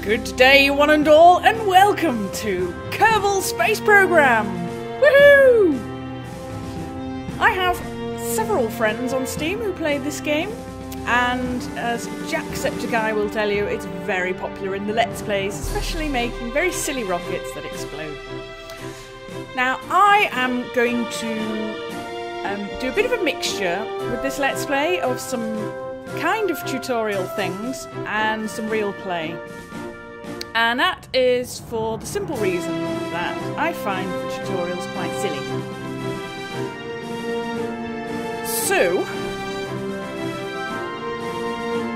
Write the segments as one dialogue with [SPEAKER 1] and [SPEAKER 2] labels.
[SPEAKER 1] Good day, one and all, and welcome to Kerbal Space Program! Woohoo! I have several friends on Steam who play this game, and as Jacksepticeye will tell you, it's very popular in the Let's Plays, especially making very silly rockets that explode. Now, I am going to do a bit of a mixture with this Let's Play of some kind of tutorial things and some real play. And that is for the simple reason that I find the tutorials quite silly. So,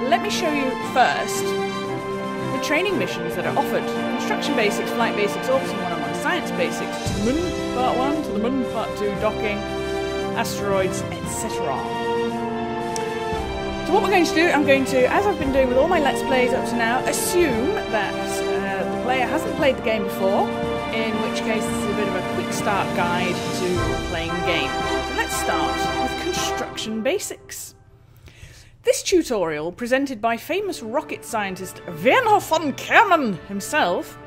[SPEAKER 1] let me show you first the training missions that are offered. Construction Basics, Flight Basics, Orbiting 101, Science Basics, to the Moon Part 1, to the Moon Part 2, Docking, Asteroids, etc. So what we're going to do, I'm going to, as I've been doing with all my Let's Plays up to now, assume that the player hasn't played the game before, in which case this is a bit of a quick start guide to playing the game. So let's start with Construction Basics. This tutorial, presented by famous rocket scientist Werner von Kerman himself,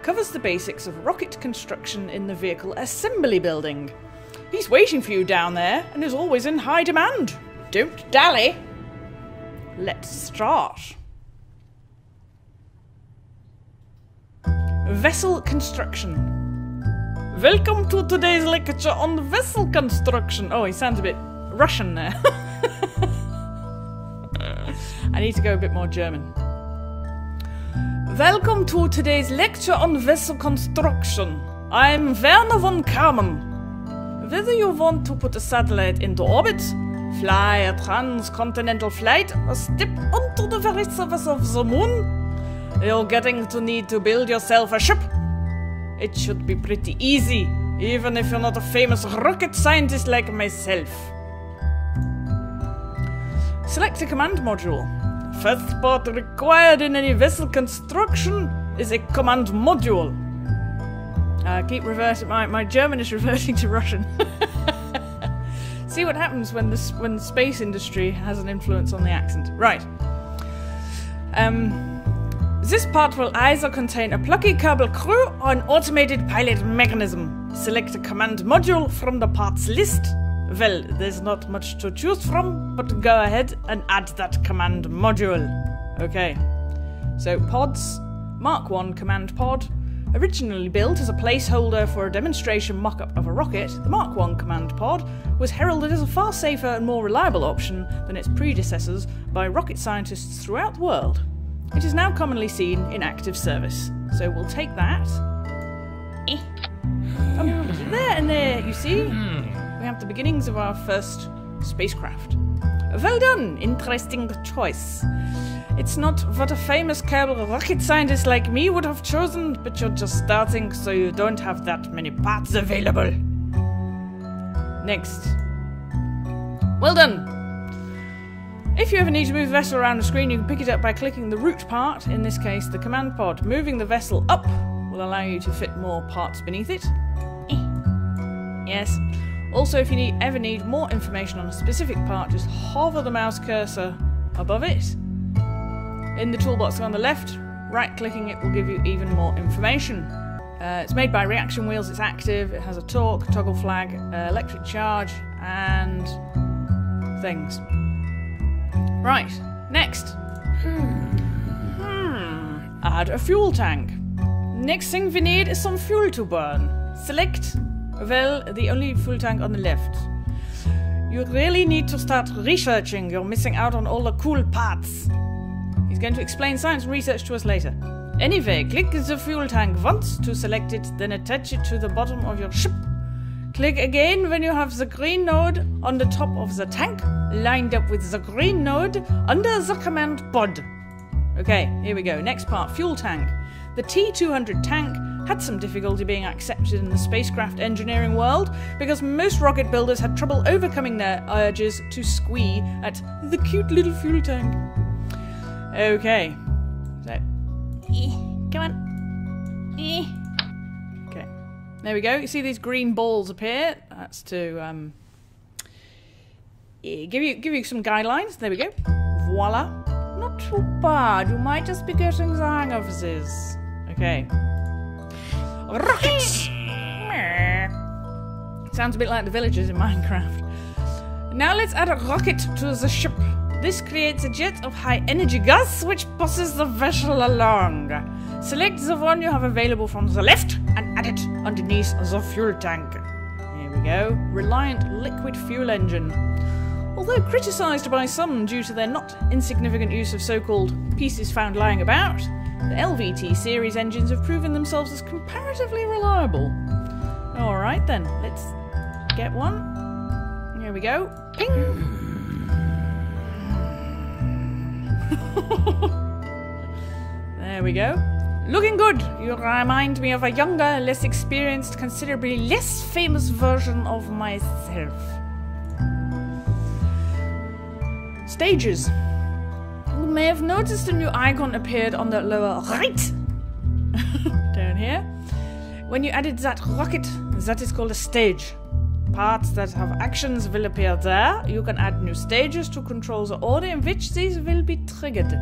[SPEAKER 1] covers the basics of rocket construction in the vehicle assembly building. He's waiting for you down there and is always in high demand. Don't dally! Let's start. Vessel construction. Welcome to today's lecture on vessel construction. Oh, he sounds a bit Russian there. I need to go a bit more German. Welcome to today's lecture on vessel construction. I'm Werner von Kerman. Whether you want to put a satellite into orbit, fly a transcontinental flight, or step onto the very surface of the moon, you're getting to need to build yourself a ship. It should be pretty easy, even if you're not a famous rocket scientist like myself. Select a command module. First part required in any vessel construction is a command module. Keep reverting. My German is reverting to Russian. See what happens when the space industry has an influence on the accent. Right. This part will either contain a plucky Kerbal crew or an automated pilot mechanism. Select a command module from the parts list. Well, there's not much to choose from, but go ahead and add that command module. Okay. So pods, Mark 1 command pod. Originally built as a placeholder for a demonstration mock-up of a rocket, the Mark 1 command pod was heralded as a far safer and more reliable option than its predecessors by rocket scientists throughout the world. It is now commonly seen in active service. So we'll take that. There and there, you see? We have the beginnings of our first spacecraft. Well done, interesting choice. It's not what a famous Kerbal rocket scientist like me would have chosen, but you're just starting, so you don't have that many parts available. Next. Well done! If you ever need to move the vessel around the screen, you can pick it up by clicking the root part, in this case the command pod. Moving the vessel up will allow you to fit more parts beneath it. Yes. Also, if you ever need more information on a specific part, just hover the mouse cursor above it. In the toolbox on the left, right-clicking it will give you even more information. It's made by reaction wheels, it's active, it has a torque, toggle flag, electric charge, and things. Right, next. Add a fuel tank. Next thing we need is some fuel to burn. Select, well, the only fuel tank on the left. You really need to start researching, you're missing out on all the cool parts. He's going to explain science and research to us later. Anyway, click the fuel tank once to select it, then attach it to the bottom of your ship. Click again when you have the green node on the top of the tank, lined up with the green node under the command pod. Okay, here we go. Next part, fuel tank. The T-200 tank had some difficulty being accepted in the spacecraft engineering world because most rocket builders had trouble overcoming their urges to squee at the cute little fuel tank. Okay, so, come on. Okay, there we go. You see these green balls appear? That's to give you some guidelines. There we go. Voila. Not too bad. You might just be getting the hang of this. Okay. Rockets! Sounds a bit like the villagers in Minecraft. Now let's add a rocket to the ship. This creates a jet of high energy gas which pushes the vessel along. Select the one you have available from the left and add it underneath the fuel tank. Here we go. Reliant liquid fuel engine. Although criticised by some due to their not insignificant use of so-called pieces found lying about, the LVT series engines have proven themselves as comparatively reliable. Alright then, let's get one. Here we go. Ping! There we go. Looking good. You remind me of a younger, less experienced, considerably less famous version of myself. Stages. You may have noticed a new icon appeared on the lower right. Down here. When you added that rocket, that is called a stage. Parts that have actions will appear there. You can add new stages to control the order in which these will be triggered.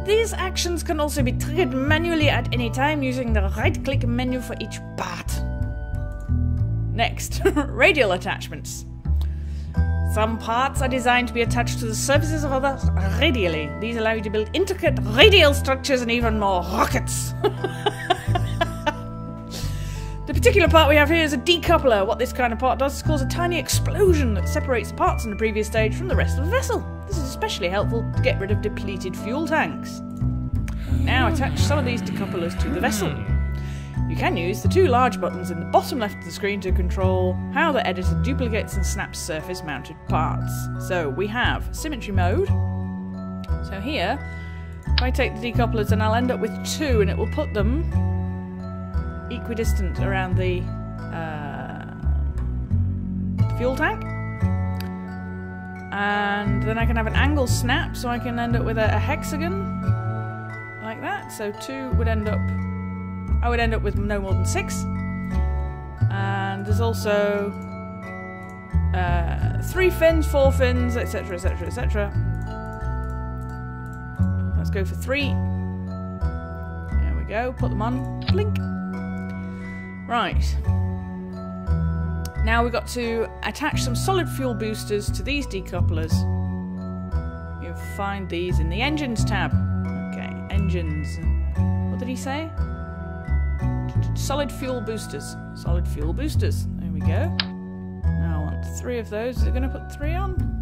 [SPEAKER 1] These actions can also be triggered manually at any time using the right-click menu for each part. Next, radial attachments. Some parts are designed to be attached to the surfaces of others radially. These allow you to build intricate radial structures and even more rockets. The particular part we have here is a decoupler. What this kind of part does is cause a tiny explosion that separates the parts in the previous stage from the rest of the vessel. This is especially helpful to get rid of depleted fuel tanks. Now attach some of these decouplers to the vessel. You can use the two large buttons in the bottom left of the screen to control how the editor duplicates and snaps surface mounted parts. So we have symmetry mode. So here, if I take the decouplers, then I'll end up with two and it will put them equidistant around the fuel tank. And then I can have an angle snap, so I can end up with a hexagon like that. So two would end up, I would end up with no more than 6. And there's also 3 fins, 4 fins, etc, etc, etc. Let's go for 3. There we go, put them on, blink. Right. Now we've got to attach some solid fuel boosters to these decouplers. You'll find these in the engines tab. Okay, engines. What did he say? Solid fuel boosters. Solid fuel boosters. There we go. Now I want 3 of those. Is it going to put 3 on? No.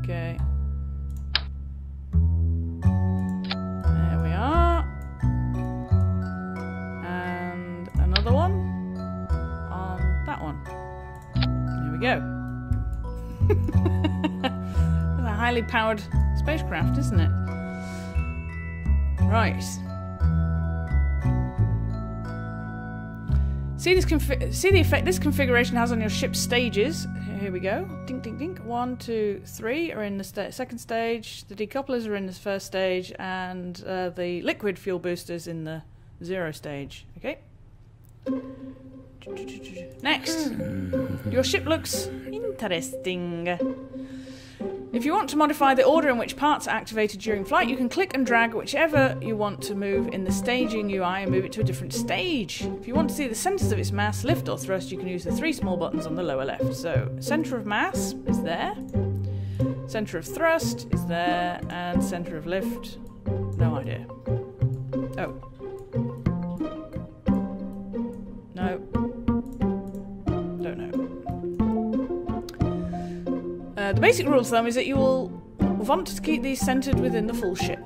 [SPEAKER 1] Okay. There we are. And another one on that one. There we go. That's a highly powered spacecraft, isn't it? Right. See the effect this configuration has on your ship's stages. Here we go. Dink, dink, dink. 1, 2, 3 are in the second stage. The decouplers are in the first stage, and the liquid fuel boosters in the 0 stage. Okay. Next, your ship looks interesting. If you want to modify the order in which parts are activated during flight, you can click and drag whichever you want to move in the staging UI and move it to a different stage. If you want to see the centres of its mass, lift or thrust, you can use the 3 small buttons on the lower left. So, centre of mass is there, centre of thrust is there, and centre of lift, no idea. Oh. No. Don't know. The basic rule of thumb is that you will want to keep these centered within the full ship.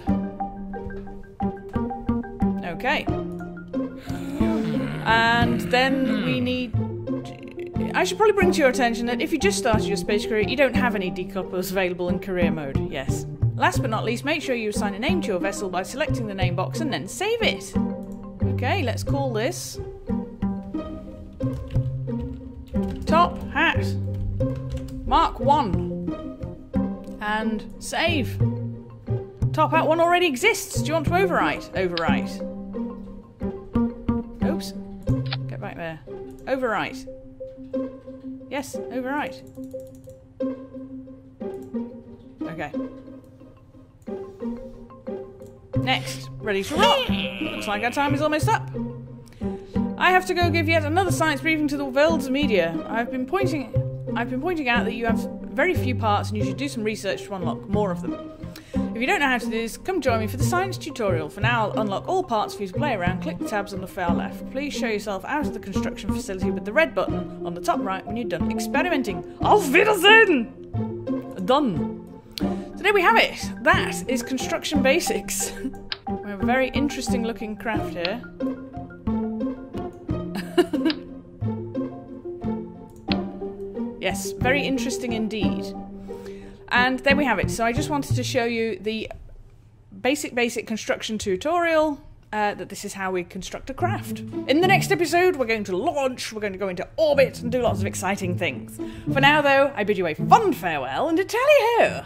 [SPEAKER 1] Okay. And then we need... I should probably bring to your attention that if you just started your space career, you don't have any decouplers available in career mode. Yes. Last but not least, make sure you assign a name to your vessel by selecting the name box and then save it. Okay, let's call this... Top Hat Mark 1. And save. top hat one already exists. Do you want to overwrite? Overwrite. Oops. Get back there. Overwrite. Yes, overwrite. Okay. Next. Ready to rock. Looks like our time is almost up. I have to go give yet another science briefing to the world's media. I've been pointing out that you have very few parts and you should do some research to unlock more of them. If you don't know how to do this, come join me for the science tutorial. For now, I'll unlock all parts for you to play around. Click the tabs on the far left. Please show yourself out of the construction facility with the red button on the top right when you're done experimenting. Auf Wiedersehen! Done. So there we have it. That is construction basics. We have a very interesting looking craft here. Yes, very interesting indeed. And there we have it. So I just wanted to show you the basic construction tutorial, that this is how we construct a craft. In the next episode, we're going to launch, we're going to go into orbit and do lots of exciting things. For now, though, I bid you a fond farewell and a tally-ho!